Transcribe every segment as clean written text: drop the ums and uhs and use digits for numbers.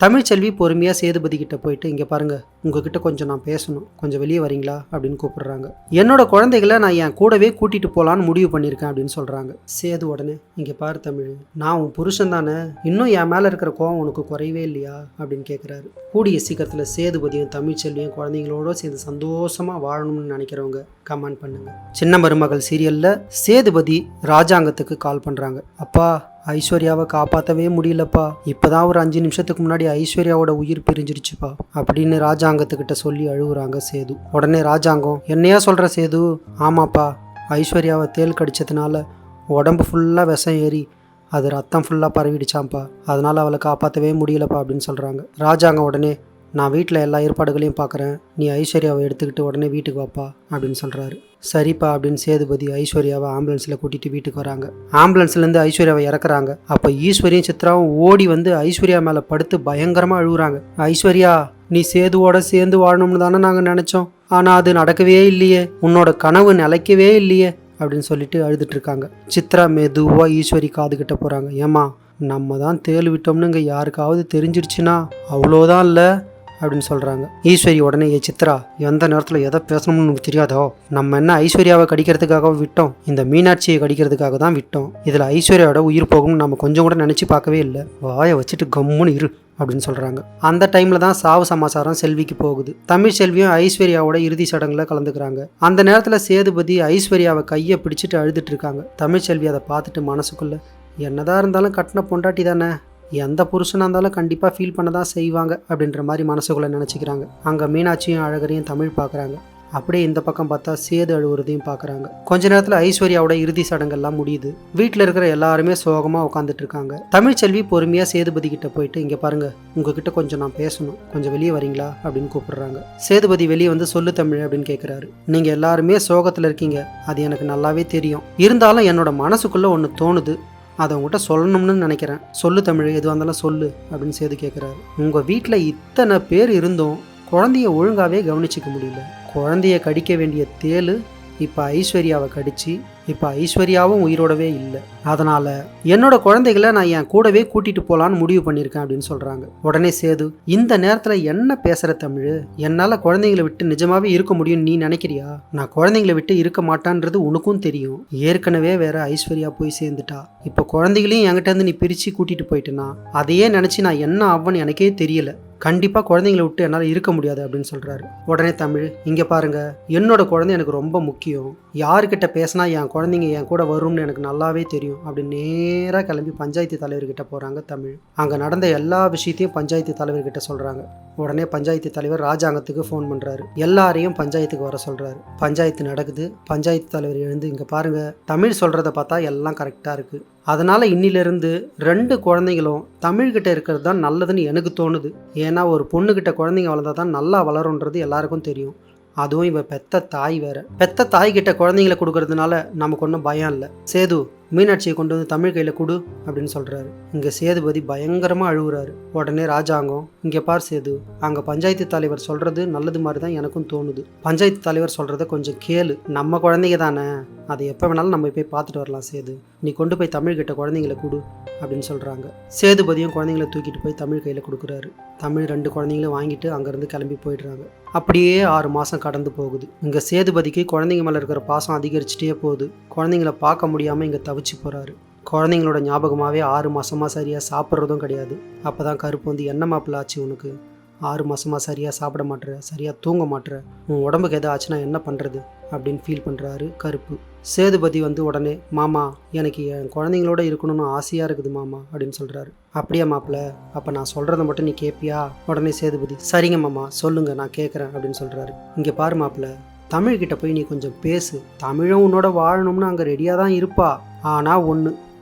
தமிழ்ச்செல்வி பொறுமையாக சேதுபதி கிட்ட போயிட்டு, இங்கே பாருங்க, உங்ககிட்ட கொஞ்சம் நான் பேசணும், கொஞ்சம் வெளியே வரீங்களா அப்படின்னு கூப்பிடுறாங்க. என்னோட குழந்தைகளை நான் என் கூடவே கூட்டிட்டு போகலான்னு முடிவு பண்ணியிருக்கேன் அப்படின்னு சொல்றாங்க. சேது உடனே, இங்கே பாரு தமிழ், நான் உன் புருஷன் தானே, இன்னும் என் மேலே இருக்கிற கோவம் உனக்கு குறையவே இல்லையா அப்படின்னு கேட்குறாரு. கூடிய சீக்கிரத்தில் சேதுபதியும் தமிழ்ச்செல்வியும் குழந்தைங்களோட சேர்ந்து சந்தோஷமா வாழணும்னு நினைக்கிறவங்க கமெண்ட் பண்ணுங்க. சின்ன மருமகள் சீரியல்ல சேதுபதி ராஜாங்கத்துக்கு கால் பண்றாங்க. அப்பா, ஐஸ்வர்யாவை காப்பாற்றவே முடியலப்பா, இப்போதான் ஒரு 5 நிமிஷத்துக்கு முன்னாடி ஐஸ்வர்யாவோட உயிர் பிரிஞ்சிருச்சுப்பா அப்படின்னு ராஜாங்கத்துக்கிட்ட சொல்லி அழுகுறாங்க சேது. உடனே ராஜாங்கம், என்னையா சொல்கிற சேது? ஆமாப்பா, ஐஸ்வர்யாவை தேள் கடிச்சதுனால உடம்பு ஃபுல்லாக விஷம் ஏறி அது ரத்தம் ஃபுல்லாக பரவிடுச்சாம்ப்பா, அதனால் அவளை காப்பாற்றவே முடியலப்பா அப்படின்னு சொல்கிறாங்க. ராஜாங்கம் உடனே, நான் வீட்டில் எல்லா ஏற்பாடுகளையும் பார்க்குறேன், நீ ஐஸ்வர்யாவை எடுத்துக்கிட்டு உடனே வீட்டுக்கு வாப்பா அப்படின்னு சொல்கிறாரு. சரிப்பா அப்படின்னு சேதுபதி ஐஸ்வர்யாவை ஆம்புலன்ஸில் கூட்டிகிட்டு வீட்டுக்கு வராங்க. ஆம்புலன்ஸ்லேருந்து ஐஸ்வர்யாவை இறக்குறாங்க. அப்போ ஈஸ்வரியும் சித்ராவும் ஓடி வந்து ஐஸ்வர்யா மேலே படுத்து பயங்கரமாக அழுகுறாங்க. ஐஸ்வர்யா, நீ சேதுவோட சேர்ந்து வாழணும்னு தானே நாங்கள் நினச்சோம், ஆனால் அது நடக்கவே இல்லையே, உன்னோட கனவு நிலைக்கவே இல்லையே அப்படின்னு சொல்லிட்டு அழுதுட்டு இருக்காங்க. சித்ரா மெதுவாக ஈஸ்வரி காதுகிட்ட போகிறாங்க. ஏமா, நம்ம தான் தேள் விட்டோம்னு இங்கே யாருக்காவது தெரிஞ்சிருச்சுன்னா அவ்வளோதான் இல்லை அப்படின்னு சொல்கிறாங்க. ஈஸ்வரி உடனே, ஏ சித்ரா, எந்த நேரத்தில் எதை பேசணும்னு நமக்கு தெரியாதோ, நம்ம என்ன ஐஸ்வர்யாவை கடிக்கிறதுக்காக விட்டோம், இந்த மீனாட்சியை கடிக்கிறதுக்காக தான் விட்டோம், இதில் ஐஸ்வர்யாவோட உயிர் போகும்னு நம்ம கொஞ்சம் கூட நினச்சி பார்க்கவே இல்லை, வாயை வச்சுட்டு கம்முன்னு இரு அப்படின்னு சொல்கிறாங்க. அந்த டைமில் தான் சாவு சமாச்சாரம் செல்விக்கு போகுது. தமிழ்ச்செல்வியும் ஐஸ்வர்யாவோட இறுதி சடங்குல கலந்துக்கிறாங்க. அந்த நேரத்தில் சேதுபதி ஐஸ்வர்யாவை கையை பிடிச்சிட்டு அழுதுட்டு இருக்காங்க. தமிழ்ச்செல்வி அதை பார்த்துட்டு மனசுக்குள்ள, என்னதான் இருந்தாலும் கட்டின பொண்டாட்டி தானே, எந்த புருஷனாக இருந்தாலும் கண்டிப்பாக ஃபீல் பண்ண தான் செய்வாங்க அப்படின்ற மாதிரி மனசுக்குள்ளே நினச்சிக்கிறாங்க. அங்கே மீனாட்சியும் அழகரையும் தமிழ் பார்க்குறாங்க. அப்படியே இந்த பக்கம் பார்த்தா சேது அழுவுறதையும் பார்க்குறாங்க. கொஞ்ச நேரத்தில் ஐஸ்வர்யாவோட இறுதி சடங்கெல்லாம் முடியுது. வீட்டில் இருக்கிற எல்லாருமே சோகமாக உட்காந்துட்டு இருக்காங்க. தமிழ்ச்செல்வி பொறுமையாக சேதுபதி கிட்ட போயிட்டு, இங்கே பாருங்க, உங்ககிட்ட கொஞ்சம் நான் பேசணும், கொஞ்சம் வெளியே வரீங்களா அப்படின்னு கூப்பிடுறாங்க. சேதுபதி வெளியே வந்து, சொல்லு தமிழ் அப்படின்னு கேட்குறாரு. நீங்கள் எல்லாருமே சோகத்தில் இருக்கீங்க, அது எனக்கு நல்லாவே தெரியும், இருந்தாலும் என்னோட மனசுக்குள்ளே ஒன்று தோணுது, அதை உங்கள்கிட்ட சொல்லணும்னு நினைக்கிறேன், சொல்லு தமிழ், எதுவாக இருந்தாலும் சொல்லு அப்படின்னு சேது கேட்குறாரு. உங்கள் வீட்டில் இத்தனை பேர் இருந்தும் குழந்தைய ஒழுங்காகவே கவனிச்சிக்க முடியல, குழந்தைய கடிக்க வேண்டிய தேள் இப்போ ஐஸ்வர்யாவை கடிச்சு இப்போ ஐஸ்வர்யாவும் உயிரோடவே இல்லை, அதனால் என்னோட குழந்தைகளை நான் என் கூடவே கூட்டிகிட்டு போகலான்னு முடிவு பண்ணியிருக்கேன் அப்படின்னு சொல்கிறாங்க. உடனே சேது, இந்த நேரத்தில் என்ன பேசுகிற தமிழ், என்னால் குழந்தைங்களை விட்டு நிஜமாவே இருக்க முடியும்னு நீ நினைக்கிறியா? நான் குழந்தைங்களை விட்டு இருக்க மாட்டான்றது உனக்கும் தெரியும், ஏற்கனவே வேற ஐஸ்வர்யா போய் சேர்ந்துட்டா, இப்போ குழந்தைகளையும் என்கிட்ட இருந்து நீ பிரித்து கூட்டிகிட்டு போயிட்டேன்னா அதையே நினச்சி நான் என்ன ஆவேன்னு எனக்கே தெரியல, கண்டிப்பாக குழந்தைங்களை விட்டு என்னால் இருக்க முடியாது அப்படின்னு சொல்கிறாரு. உடனே தமிழ், இங்கே பாருங்க, என்னோட குழந்தை எனக்கு ரொம்ப முக்கியம், யாருக்கிட்ட பேசினா என் குழந்தைங்க என் கூட வரும்னு எனக்கு நல்லாவே தெரியும் அப்படின்னு நேராக கிளம்பி பஞ்சாயத்து தலைவர்கிட்ட போகிறாங்க தமிழ். அங்கே நடந்த எல்லா விஷயத்தையும் பஞ்சாயத்து தலைவர்கிட்ட சொல்கிறாங்க. உடனே பஞ்சாயத்து தலைவர் ராஜாங்கத்துக்கு ஃபோன் பண்ணுறாரு. எல்லாரையும் பஞ்சாயத்துக்கு வர சொல்கிறாரு. பஞ்சாயத்து நடக்குது. பஞ்சாயத்து தலைவர் எழுந்து, இங்கே பாருங்க, தமிழ் சொல்கிறத பார்த்தா எல்லாம் கரெக்டாக இருக்குது, அதனால் இன்னிலிருந்து 2 குழந்தைங்களும் தமிழ்கிட்ட இருக்கிறது தான் நல்லதுன்னு எனக்கு தோணுது, ஏன்னா ஒரு பொண்ணுக்கிட்ட குழந்தைங்க வளர்ந்தால் தான் நல்லா வளரும்ன்றது எல்லாருக்கும் தெரியும், அதுவும் இவ பெத்த தாய் வேற, பெத்த தாய்கிட்ட குழந்தைங்களை கொடுக்கறதுனால நமக்கு ஒன்றும் பயம் இல்லை, சேது மீனாட்சியை கொண்டு வந்து தமிழ் கையில் கொடு அப்படின்னு சொல்கிறாரு. இங்கே சேதுபதி பயங்கரமாக அழுகுறாரு. உடனே ராஜாங்கம், இங்கே பார் சேது, அங்கே பஞ்சாயத்து தலைவர் சொல்கிறது நல்லது மாதிரி தான் எனக்கும் தோணுது, பஞ்சாயத்து தலைவர் சொல்கிறத கொஞ்சம் கேளு, நம்ம குழந்தைங்க தானே, அதை எப்போ வேணாலும் நம்ம போய் பார்த்துட்டு வரலாம் சேது, நீ கொண்டு போய் தமிழ்கிட்ட குழந்தைங்களை கொடு அப்படின்னு சொல்கிறாங்க. சேதுபதியும் குழந்தைங்களை தூக்கிட்டு போய் தமிழ் கையில் கொடுக்குறாரு. தமிழ் 2 குழந்தைங்களும் வாங்கிட்டு அங்கேருந்து கிளம்பி போயிடுறாங்க. அப்படியே 6 மாதம் கடந்து போகுது. இங்கே சேதுபதிக்கு குழந்தைங்க மேலே இருக்கிற பாசம் அதிகரிச்சுட்டே போகுது. குழந்தைங்கள பார்க்க முடியாமல் இங்கே தவிச்சு போகிறாரு. குழந்தைங்களோட ஞாபகமாகவே 6 மாதமாக சரியாக சாப்பிட்றதும் கிடையாது. அப்போ தான் கருப்பு வந்து, என்ன மாப்பிள்ள ஆச்சு உனக்கு, 6 மாதமாக சரியாக சாப்பிட மாட்டுற, சரியாக தூங்க மாட்டுற, உன் உடம்புக்கு எதாவது ஆச்சுன்னா என்ன பண்ணுறது அப்படின்னு ஃபீல் பண்ணுறாரு கருப்பு. சேதுபதி வந்து உடனே, மாமா, எனக்கு என் குழந்தைங்களோட இருக்கணும்னு ஆசையாக இருக்குது மாமா அப்படின்னு சொல்கிறாரு. அப்படியே மாப்பிள்ள, அப்போ நான் சொல்கிறத மட்டும் நீ கேட்பியா? உடனே சேதுபதி, சரிங்க மாமா, சொல்லுங்கள், நான் கேட்குறேன் அப்படின்னு சொல்கிறாரு. இங்கே பாரு மாப்பிள்ள, தமிழ்கிட்ட போய் நீ கொஞ்சம் பேசு, தமிழும் உன்னோட வாழணும்னு அங்கே ரெடியாக தான் இருப்பா, ஆனால் ஒன்று,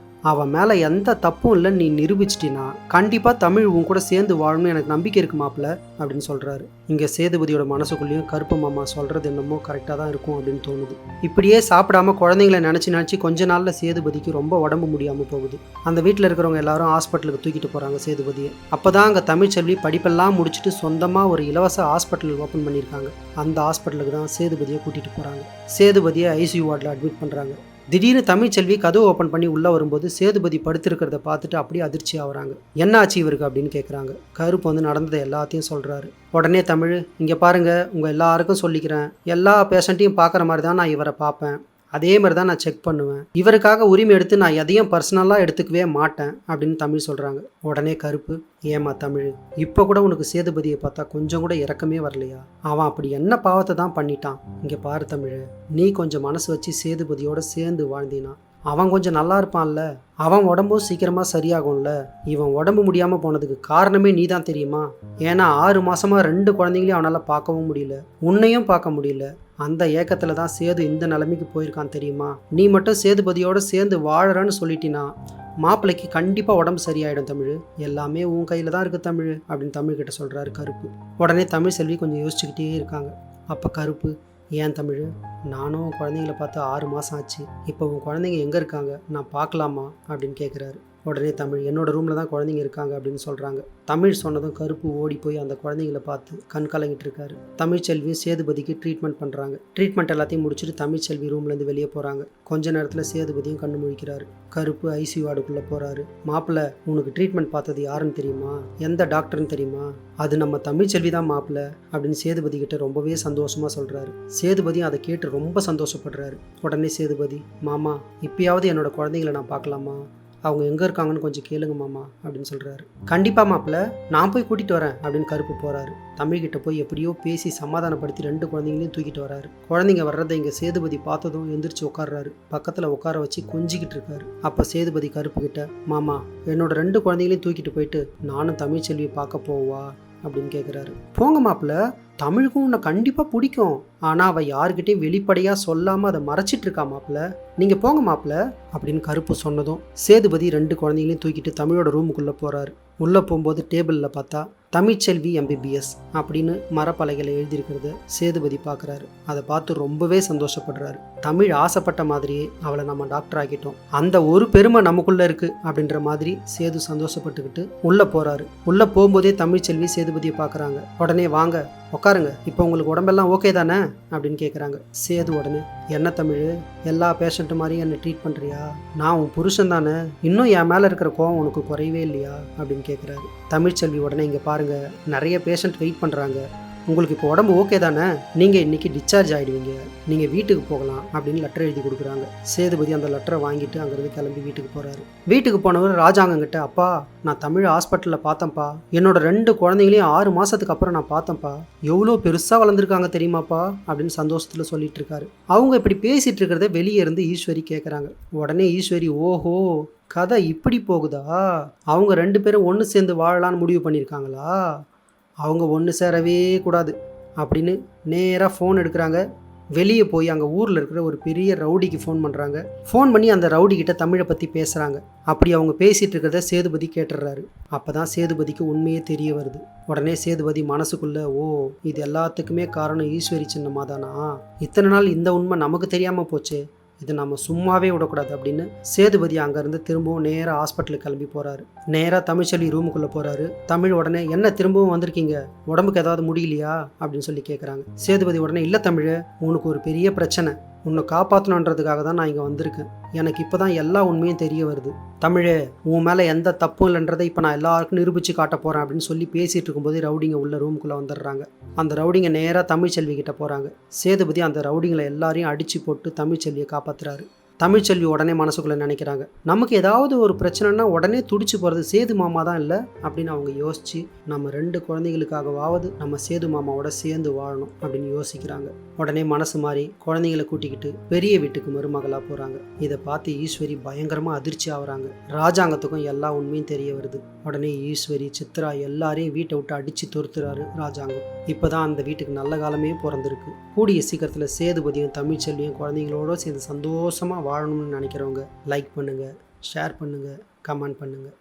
அவன் மேலே எந்த தப்பும் இல்லைன்னு நீ நிரூபிச்சிட்டினா கண்டிப்பாக தமிழ் உன் கூட சேர்ந்து வாழணும்னு எனக்கு நம்பிக்கை இருக்கு மாப்பிள்ள அப்படின்னு சொல்கிறாரு. இங்கே சேதுபதியோட மனசுக்குள்ளேயும் கருப்பு மாமா சொல்கிறது என்னமோ கரெக்டாக தான் இருக்கும் அப்படின்னு தோணுது. இப்படியே சாப்பிடாம குழந்தைங்களை நினச்சி கொஞ்ச நாளில் சேதுபதிக்கு ரொம்ப உடம்பு முடியாமல் போகுது. அந்த வீட்டில் இருக்கிறவங்க எல்லாரும் ஹாஸ்பிட்டலுக்கு தூக்கிட்டு போகிறாங்க சேதுபதியை. அப்போ தான் அங்கே தமிழ்ச்செல்வி படிப்பெல்லாம் முடிச்சுட்டு சொந்தமாக ஒரு இலவச ஹாஸ்பிட்டல் ஓப்பன் பண்ணியிருக்காங்க. அந்த ஹாஸ்பிட்டலுக்கு தான் சேதுபதியை கூட்டிகிட்டு போகிறாங்க. சேதுபதியை ஐசியூ வார்டில் அட்மிட் பண்ணுறாங்க. திடீர்னு தமிழ்ச்செல்வி கதவு ஓப்பன் பண்ணி உள்ளே வரும்போது சேதுபதி படுத்திருக்கிறத பார்த்துட்டு அப்படியே அதிர்ச்சி ஆகுறாங்க. என்ன ஆச்சு இவருக்கு அப்படின்னு கேட்குறாங்க. கருப்பு வந்து நடந்ததை எல்லாத்தையும் சொல்கிறாரு. உடனே தமிழ், இங்கே பாருங்கள், உங்கள் எல்லாருக்கும் சொல்லிக்கிறேன், எல்லா பேஷண்ட்டையும் பார்க்குற மாதிரி தான் நான் இவரை பார்ப்பேன், அதே மாதிரி தான் நான் செக் பண்ணுவேன், இவருக்காக உரிமை எடுத்து நான் எதையும் பர்சனலாக எடுத்துக்கவே மாட்டேன் அப்படின்னு தமிழ் சொல்கிறாங்க. உடனே கருப்பு, ஏமா தமிழ், இப்போ கூட உனக்கு சேதுபதியை பார்த்தா கொஞ்சம் கூட இரக்கமே வரலையா? அவன் அப்படி என்ன பாவத்தை தான் பண்ணிட்டான்? இங்கே பாரு தமிழ், நீ கொஞ்சம் மனசு வச்சு சேதுபதியோட சேர்ந்து வாழ்ந்தினா அவன் கொஞ்சம் நல்லா இருப்பான்ல, அவன் உடம்பும் சீக்கிரமாக சரியாகும்ல. இவன் உடம்பு முடியாமல் போனதுக்கு காரணமே நீ தான் தெரியுமா? ஏன்னா 6 மாதமாக 2 குழந்தைங்களையும் அவனால் பார்க்கவும் முடியல, உன்னையும் பார்க்க முடியல. அந்த ஏக்கத்தில் தான் சேது இந்த நிலைமைக்கு போயிருக்கான் தெரியுமா? நீ மட்டும் சேதுபதியோடு சேர்ந்து வாழறன்னு சொல்லிட்டினா மாப்பிள்ளைக்கு கண்டிப்பாக உடம்பு சரியாயிடும் தமிழ், எல்லாமே உன் கையில் தான் இருக்குது தமிழ் அப்படின்னு தமிழ்கிட்ட சொல்கிறாரு கருப்பு. உடனே தமிழ் செல்வி கொஞ்சம் யோசிச்சுக்கிட்டே இருக்காங்க. அப்போ கருப்பு, ஏன் தமிழ், நானும் குழந்தைங்கள பார்த்து 6 மாதம் ஆச்சு, இப்போ உன் குழந்தைங்க எங்கே இருக்காங்க, நான் பார்க்கலாமா அப்படின்னு கேட்குறாரு. உடனே தமிழ், என்னோடய ரூமில் தான் குழந்தைங்க இருக்காங்க அப்படின்னு சொல்கிறாங்க. தமிழ் சொன்னதும் கருப்பு ஓடி போய் அந்த குழந்தைங்கள பார்த்து கண் கலங்கிட்டு இருக்காரு. தமிழ்ச்செல்வியும் சேதுபதிக்கு ட்ரீட்மெண்ட் பண்ணுறாங்க. ட்ரீட்மெண்ட் எல்லாத்தையும் முடிச்சுட்டு தமிழ்ச்செல்வி ரூம்லேருந்து வெளியே போகிறாங்க. கொஞ்ச நேரத்தில் சேதுபதியும் கண்ணு முழிக்கிறாரு. கருப்பு ஐசியூ வார்டுக்குள்ளே போகிறாரு. மாப்பிள்ளை, உனக்கு ட்ரீட்மெண்ட் பார்த்தது யாருன்னு தெரியுமா, எந்த டாக்டர்னு தெரியுமா? அது நம்ம தமிழ்ச்செல்வி தான் மாப்பிள்ளை அப்படின்னு சேதுபதி கிட்ட ரொம்பவே சந்தோஷமாக சொல்கிறாரு. சேதுபதியும் அதை கேட்டு ரொம்ப சந்தோஷப்படுறாரு. உடனே சேதுபதி, மாமா, இப்பயாவது என்னோட குழந்தைங்கள நான் பார்க்கலாமா, அவங்க எங்கே இருக்காங்கன்னு கொஞ்சம் கேளுங்க மாமா அப்படின்னு சொல்கிறாரு. கண்டிப்பாக மாப்பிள்ள, நான் போய் கூட்டிகிட்டு வரேன் அப்படின்னு கருப்பு போகிறாரு. தமிழ்கிட்ட போய் எப்படியோ பேசி சமாதானப்படுத்தி 2 குழந்தைங்களையும் தூக்கிட்டு வராரு. குழந்தைங்க வர்றதை இங்கே சேதுபதி பார்த்ததும் எந்திரிச்சு உட்கார்றாரு. பக்கத்தில் உட்கார வச்சு கொஞ்சிக்கிட்டு இருக்காரு. அப்போ சேதுபதி கருப்பு கிட்ட, மாமா, என்னோட 2 குழந்தைங்களையும் தூக்கிட்டு போயிட்டு நானும் தமிழ்ச்செல்வியை பார்க்க போவா அப்படின்னு கேட்குறாரு. போங்க மாப்பிள்ள, தமிழுக்கும் உன்னை கண்டிப்பாக பிடிக்கும், ஆனால் அவள் யாருக்கிட்டையும் வெளிப்படையாக சொல்லாமல் அதை மறைச்சிட்டு இருக்கா மாப்பிள்ள, நீங்கள் போங்க மாப்பிள்ள அப்படின்னு கருப்பு சொன்னதும் சேதுபதி 2 குழந்தைங்களையும் தூக்கிட்டு தமிழோட ரூமுக்குள்ளே போகிறாரு. உள்ளே போகும்போது டேபிளில் பார்த்தா தமிழ்ச்செல்வி MBBS அப்படின்னு மரப்பலகையில் எழுதியிருக்கிறத சேதுபதி பார்க்குறாரு. அதை பார்த்து ரொம்பவே சந்தோஷப்படுறாரு. தமிழ் ஆசைப்பட்ட மாதிரியே அவளை நம்ம டாக்டர் ஆக்கிட்டோம், அந்த ஒரு பெருமை நமக்குள்ளே இருக்குது அப்படின்ற மாதிரி சேது சந்தோஷப்பட்டுக்கிட்டு உள்ளே போகிறாரு. உள்ளே போகும்போதே தமிழ்ச்செல்வி சேதுபதியை பார்க்குறாங்க. உடனே வாங்க உட்காருங்க, இப்போ உங்களுக்கு உடம்பெல்லாம் ஓகே தானே அப்படின்னு கேட்குறாங்க. சேது உடனே, என்ன தமிழ், எல்லா பேஷண்ட்டு மாதிரியும் என்னை ட்ரீட் பண்ணுறியா? நான் உன் புருஷன் தானே, இன்னும் என் மேலே இருக்கிற கோவம் உனக்கு குறையவே இல்லையா அப்படின்னு கேட்குறாரு. தமிழ்ச்செல்வி உடனே, இங்கே பாருங்கள், நிறைய பேஷண்ட் வெயிட் பண்ணுறாங்க, உங்களுக்கு இப்போ உடம்பு ஓகே தானே, நீங்கள் இன்றைக்கி டிஸ்சார்ஜ் ஆகிடுவீங்க, நீங்கள் வீட்டுக்கு போகலாம் அப்படின்னு லெட்டர் எழுதி கொடுக்குறாங்க. சேதுபதி அந்த லெட்டரை வாங்கிட்டு அங்கேருந்து கிளம்பி வீட்டுக்கு போகிறாரு. வீட்டுக்கு போனவர் ராஜாங்கங்கிட்ட, அப்பா, நான் தமிழ் ஹாஸ்பிட்டலில் பார்த்தேன்ப்பா, என்னோட 2 குழந்தைங்களையும் 6 மாதத்துக்கு அப்புறம் நான் பார்த்தேன்ப்பா, எவ்வளோ பெருசாக வளர்ந்துருக்காங்க தெரியுமாப்பா அப்படின்னு சந்தோஷத்தில் சொல்லிட்டு இருக்காரு. அவங்க இப்படி பேசிகிட்டு இருக்கிறத வெளியே இருந்து ஈஸ்வரி கேட்குறாங்க. உடனே ஈஸ்வரி, ஓஹோ, கதை இப்படி போகுதா, அவங்க 2 பேரும் ஒன்று சேர்ந்து வாழலான்னு முடிவு பண்ணியிருக்காங்களா, அவங்க ஒன்று சேரவே கூடாது அப்படின்னு நேராக ஃபோன் எடுக்கிறாங்க. வெளியே போய் அங்கே ஊரில் இருக்கிற ஒரு பெரிய ரவுடிக்கு ஃபோன் பண்ணுறாங்க. ஃபோன் பண்ணி அந்த ரவுடிக்கிட்ட தமிழை பற்றி பேசுகிறாங்க. அப்படி அவங்க பேசிகிட்டு இருக்கிறத சேதுபதி கேட்டுடுறாரு. அப்போ தான் சேதுபதிக்கு உண்மையே தெரிய வருது. உடனே சேதுபதி மனசுக்குள்ளே, ஓ, இது எல்லாத்துக்குமே காரணம் ஈஸ்வரி சின்னம்மா தானா, இத்தனை நாள் இந்த உண்மை நமக்கு தெரியாமல் போச்சு, இதை நம்ம சும்மாவே விடக்கூடாது அப்படின்னு சேதுபதி அங்கேருந்து திரும்பவும் நேராக ஹாஸ்பிட்டலுக்கு கிளம்பி போகிறாரு. நேராக தமிழ்ச்செல்வி ரூமுக்குள்ளே போகிறாரு. தமிழ் உடனே, என்ன திரும்பவும் வந்திருக்கீங்க, உடம்புக்கு ஏதாவது முடியலையா அப்படின்னு சொல்லி கேட்குறாங்க. சேதுபதி உடனே, இல்லை தமிழ், உனக்கு ஒரு பெரிய பிரச்சனை, உன்னை காப்பாற்றணுன்றதுக்காக தான் நான் இங்கே வந்திருக்கேன், எனக்கு இப்போ தான் எல்லா உண்மையும் தெரிய வருது, தமிழே, உன் மேலே எந்த தப்பும் இல்லைன்றதை இப்போ நான் எல்லாருக்கும் நிரூபித்து காட்ட போகிறேன் அப்படின்னு சொல்லி பேசிகிட்டு இருக்கும்போது ரவுடிங்க உள்ள ரூமுக்குள்ளே வந்துடுறாங்க. அந்த ரவுடிங்க நேராக தமிழ்ச்செல்வி கிட்ட போகிறாங்க. சேதுபதி அந்த ரவுடிங்களை எல்லாரையும் அடித்து போட்டு தமிழ்ச்செல்வியை காப்பாற்றுறாரு. தமிழ்ச்செல்வி உடனே மனசுக்குள்ளே நினைக்கிறாங்க, நமக்கு ஏதாவது ஒரு பிரச்சனைனா உடனே துடிச்சு போகிறது சேது மாமா தான் இல்லை அப்படின்னு அவங்க யோசித்து, நம்ம 2 குழந்தைகளுக்காகவாவது நம்ம சேது மாமாவோட சேர்ந்து வாழணும் அப்படின்னு யோசிக்கிறாங்க. உடனே மனசு மாறி குழந்தைங்களை கூட்டிக்கிட்டு பெரிய வீட்டுக்கு மருமகளாக போகிறாங்க. இதை பார்த்து ஈஸ்வரி பயங்கரமாக அதிர்ச்சி ஆகுறாங்க. ராஜாங்கத்துக்கும் எல்லா உண்மையும் தெரிய வருது. உடனே ஈஸ்வரி, சித்ரா எல்லாரையும் வீட்டை விட்டு அடித்து துரத்துறாரு ராஜாங்கம். இப்போ தான் அந்த வீட்டுக்கு நல்ல காலமே பிறந்திருக்கு. கூடிய சீக்கிரத்தில் சேதுபதியும் தமிழ்ச்செல்வியும் குழந்தைங்களோட சேர்ந்து சந்தோஷமாக வாழணும்னு நினைக்கிறவங்க லைக் பண்ணுங்கள், ஷேர் பண்ணுங்கள், கமெண்ட் பண்ணுங்கள்.